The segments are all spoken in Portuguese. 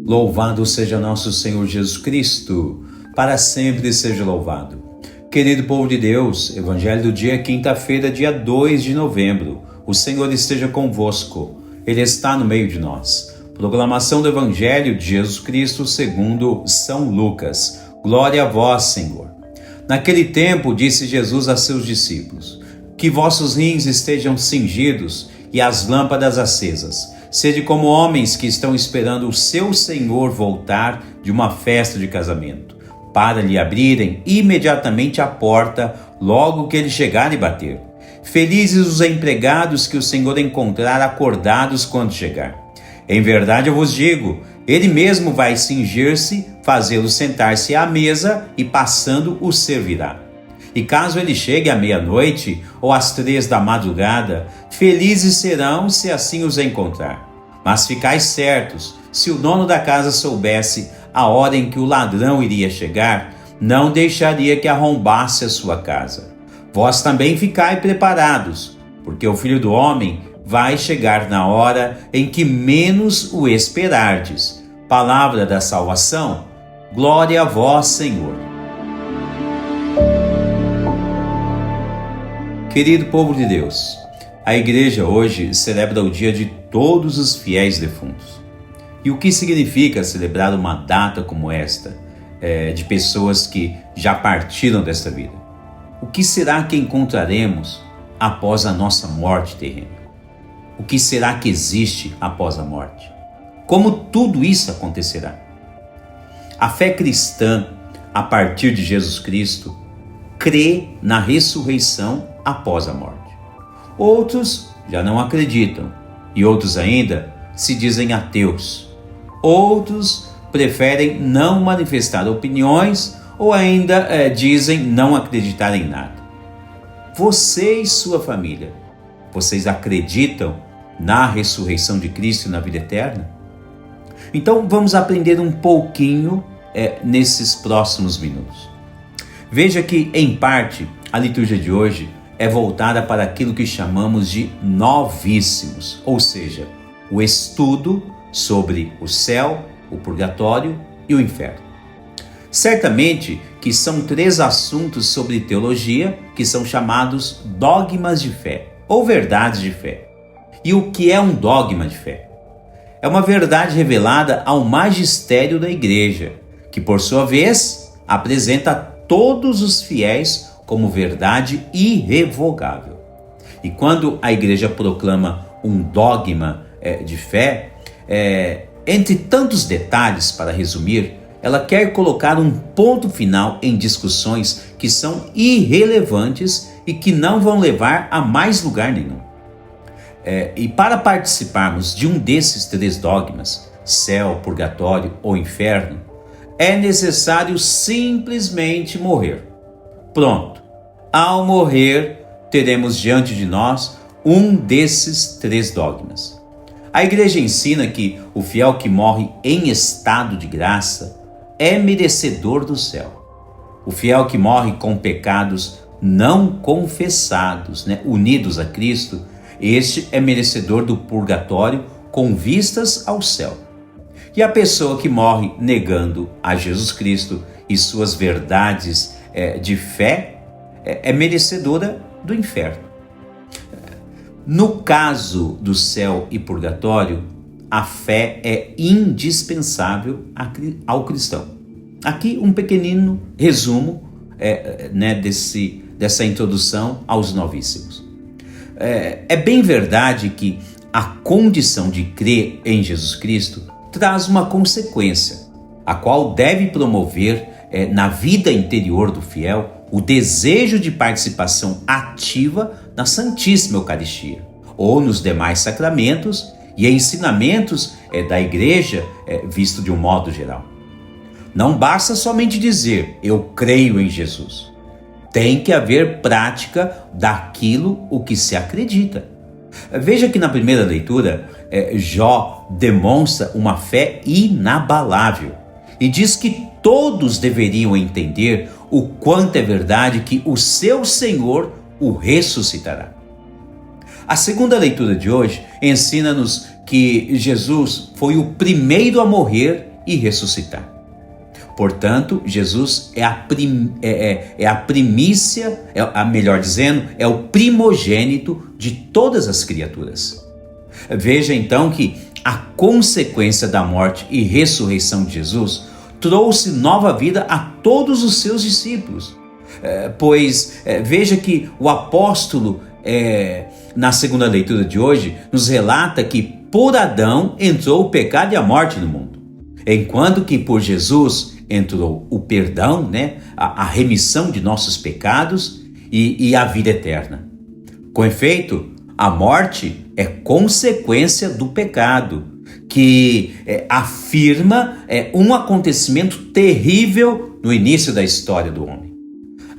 Louvado seja nosso Senhor Jesus Cristo, para sempre seja louvado. Querido povo de Deus, Evangelho do dia, quinta-feira, dia 2 de novembro. O Senhor esteja convosco, Ele está no meio de nós. Proclamação do Evangelho de Jesus Cristo segundo São Lucas. Glória a vós, Senhor. Naquele tempo, disse Jesus a seus discípulos: que vossos rins estejam cingidos e as lâmpadas acesas. Sede como homens que estão esperando o seu Senhor voltar de uma festa de casamento, para lhe abrirem imediatamente a porta logo que ele chegar e bater. Felizes os empregados que o Senhor encontrar acordados quando chegar. Em verdade eu vos digo, ele mesmo vai cingir-se, fazê-los sentar-se à mesa e passando os servirá. E caso ele chegue à meia-noite ou às 3 da madrugada, felizes serão se assim os encontrar. Mas ficais certos, se o dono da casa soubesse a hora em que o ladrão iria chegar, não deixaria que arrombasse a sua casa. Vós também ficai preparados, porque o Filho do Homem vai chegar na hora em que menos o esperardes. Palavra da salvação, glória a vós, Senhor. Querido povo de Deus, a igreja hoje celebra o dia de todos os fiéis defuntos. E o que significa celebrar uma data como esta, de pessoas que já partiram desta vida? O que será que encontraremos após a nossa morte terrena? O que será que existe após a morte? Como tudo isso acontecerá? A fé cristã, a partir de Jesus Cristo, crê na ressurreição após a morte. Outros já não acreditam e outros ainda se dizem ateus. Outros preferem não manifestar opiniões ou ainda dizem não acreditar em nada. Você e sua família, vocês acreditam na ressurreição de Cristo e na vida eterna? Então vamos aprender um pouquinho nesses próximos minutos. Veja que, em parte, a liturgia de hoje é voltada para aquilo que chamamos de novíssimos, ou seja, o estudo sobre o céu, o purgatório e o inferno. Certamente que são 3 assuntos sobre teologia que são chamados dogmas de fé ou verdades de fé. E o que é um dogma de fé? É uma verdade revelada ao magistério da igreja, que por sua vez apresenta a todos os fiéis como verdade irrevogável. E quando a igreja proclama um dogma de fé, entre tantos detalhes para resumir, ela quer colocar um ponto final em discussões que são irrelevantes e que não vão levar a mais lugar nenhum. E para participarmos de um desses 3 dogmas, céu, purgatório ou inferno, é necessário simplesmente morrer. Pronto. Ao morrer, teremos diante de nós um desses 3 dogmas. A igreja ensina que o fiel que morre em estado de graça é merecedor do céu. O fiel que morre com pecados não confessados, unidos a Cristo, este é merecedor do purgatório com vistas ao céu. E a pessoa que morre negando a Jesus Cristo e suas verdades de fé é merecedora do inferno. No caso do céu e purgatório, a fé é indispensável ao cristão. Aqui um pequenino resumo dessa introdução aos novíssimos. É bem verdade que a condição de crer em Jesus Cristo traz uma consequência, a qual deve promover na vida interior do fiel o desejo de participação ativa na Santíssima Eucaristia ou nos demais sacramentos e ensinamentos da igreja, visto de um modo geral. Não basta somente dizer, eu creio em Jesus. Tem que haver prática daquilo o que se acredita. Veja que na primeira leitura, Jó demonstra uma fé inabalável e diz que todos deveriam entender o quanto é verdade que o seu Senhor o ressuscitará. A segunda leitura de hoje ensina-nos que Jesus foi o primeiro a morrer e ressuscitar. Portanto, Jesus é a primícia, melhor dizendo, é o primogênito de todas as criaturas. Veja então que a consequência da morte e ressurreição de Jesus trouxe nova vida a todos os seus discípulos. Veja que o apóstolo, na segunda leitura de hoje, nos relata que por Adão entrou o pecado e a morte no mundo, enquanto que por Jesus entrou o perdão, a remissão de nossos pecados e a vida eterna. Com efeito, a morte é consequência do pecado, que afirma um acontecimento terrível no início da história do homem.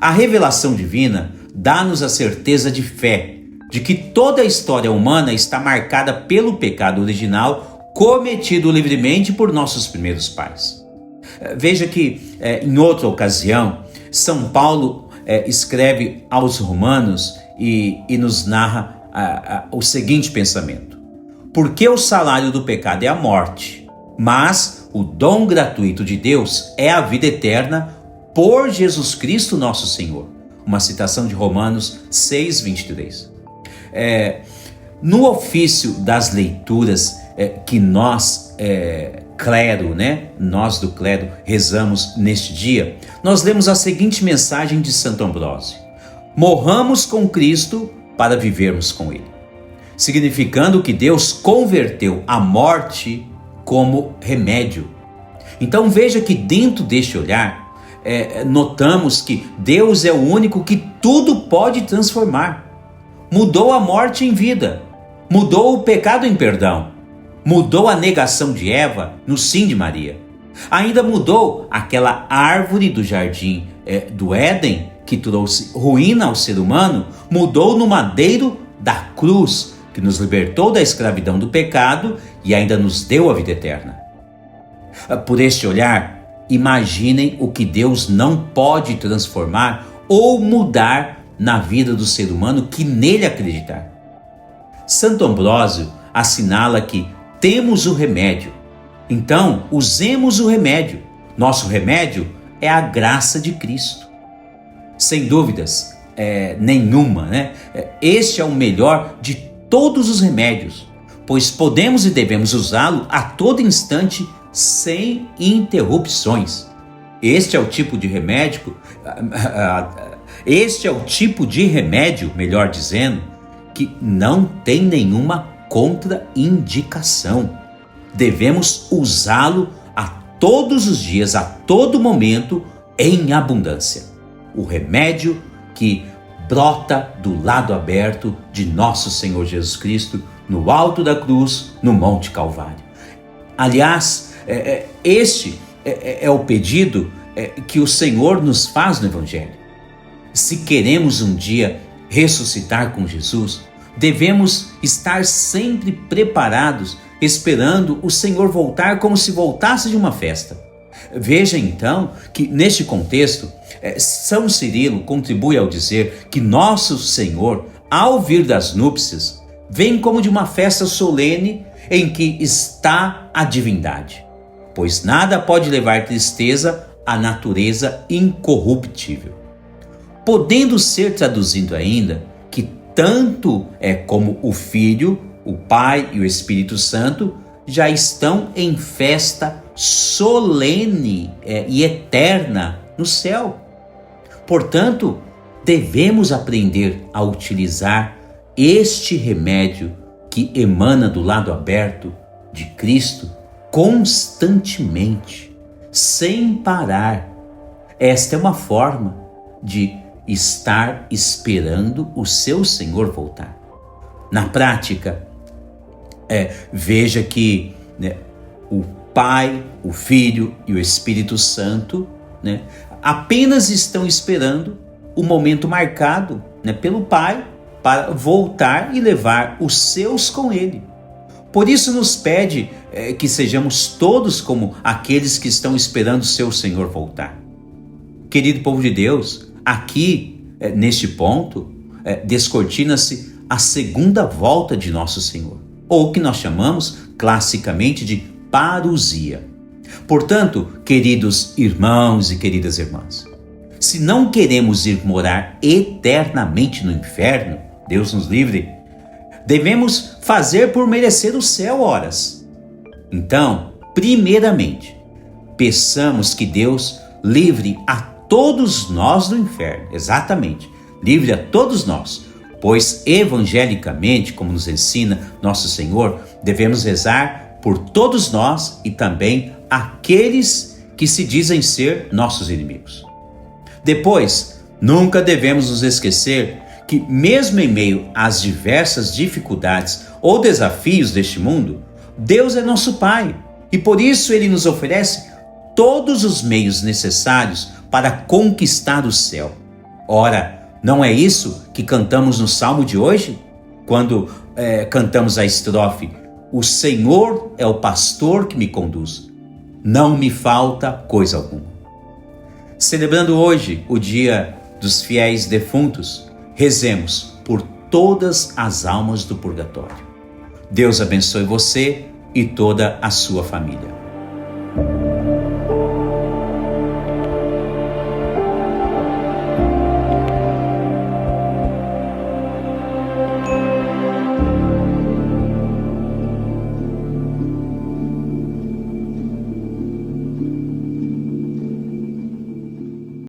A revelação divina dá-nos a certeza de fé de que toda a história humana está marcada pelo pecado original cometido livremente por nossos primeiros pais. Veja que, em outra ocasião, São Paulo escreve aos Romanos e nos narra o seguinte pensamento: porque o salário do pecado é a morte, mas o dom gratuito de Deus é a vida eterna por Jesus Cristo nosso Senhor. Uma citação de Romanos 6:23. No ofício das leituras que nós, clero, nós do clero, rezamos neste dia, nós lemos a seguinte mensagem de Santo Ambrósio: morramos com Cristo para vivermos com Ele, significando que Deus converteu a morte como remédio. Então veja que dentro deste olhar, notamos que Deus é o único que tudo pode transformar. Mudou a morte em vida, mudou o pecado em perdão, mudou a negação de Eva no sim de Maria. Ainda mudou aquela árvore do jardim do Éden que trouxe ruína ao ser humano, mudou no madeiro da cruz, que nos libertou da escravidão do pecado e ainda nos deu a vida eterna. Por este olhar, imaginem o que Deus não pode transformar ou mudar na vida do ser humano que nele acreditar. Santo Ambrósio assinala que temos o remédio, então usemos o remédio. Nosso remédio é a graça de Cristo. Sem dúvidas nenhuma, este é o melhor de todos os remédios, pois podemos e devemos usá-lo a todo instante sem interrupções. Este é o tipo de remédio, melhor dizendo, que não tem nenhuma contraindicação. Devemos usá-lo a todos os dias, a todo momento, em abundância. O remédio que brota do lado aberto de nosso Senhor Jesus Cristo, no alto da cruz, no Monte Calvário. Aliás, este é o pedido que o Senhor nos faz no Evangelho. Se queremos um dia ressuscitar com Jesus, devemos estar sempre preparados, esperando o Senhor voltar como se voltasse de uma festa. Veja então que neste contexto, São Cirilo contribui ao dizer que nosso Senhor, ao vir das núpcias, vem como de uma festa solene em que está a divindade, pois nada pode levar tristeza à natureza incorruptível. Podendo ser traduzido ainda que tanto como o Filho, o Pai e o Espírito Santo já estão em festa solene e eterna no céu. Portanto, devemos aprender a utilizar este remédio que emana do lado aberto de Cristo constantemente, sem parar. Esta é uma forma de estar esperando o seu Senhor voltar. Na prática, veja que o Pai, o Filho e o Espírito Santo apenas estão esperando o momento marcado pelo Pai para voltar e levar os seus com Ele. Por isso nos pede que sejamos todos como aqueles que estão esperando o seu Senhor voltar. Querido povo de Deus, aqui, neste ponto, descortina-se a segunda volta de nosso Senhor, ou o que nós chamamos classicamente de parousia. Portanto, queridos irmãos e queridas irmãs, se não queremos ir morar eternamente no inferno, Deus nos livre, devemos fazer por merecer o céu, horas. Então, primeiramente, peçamos que Deus livre a todos nós do inferno. Exatamente, livre a todos nós. Pois, evangelicamente, como nos ensina nosso Senhor, devemos rezar por todos nós e também aqueles que se dizem ser nossos inimigos. Depois, nunca devemos nos esquecer que, mesmo em meio às diversas dificuldades ou desafios deste mundo, Deus é nosso Pai e por isso Ele nos oferece todos os meios necessários para conquistar o céu. Ora, não é isso que cantamos no Salmo de hoje? Quando cantamos a estrofe: o Senhor é o pastor que me conduz, não me falta coisa alguma. Celebrando hoje o dia dos fiéis defuntos, rezemos por todas as almas do purgatório. Deus abençoe você e toda a sua família.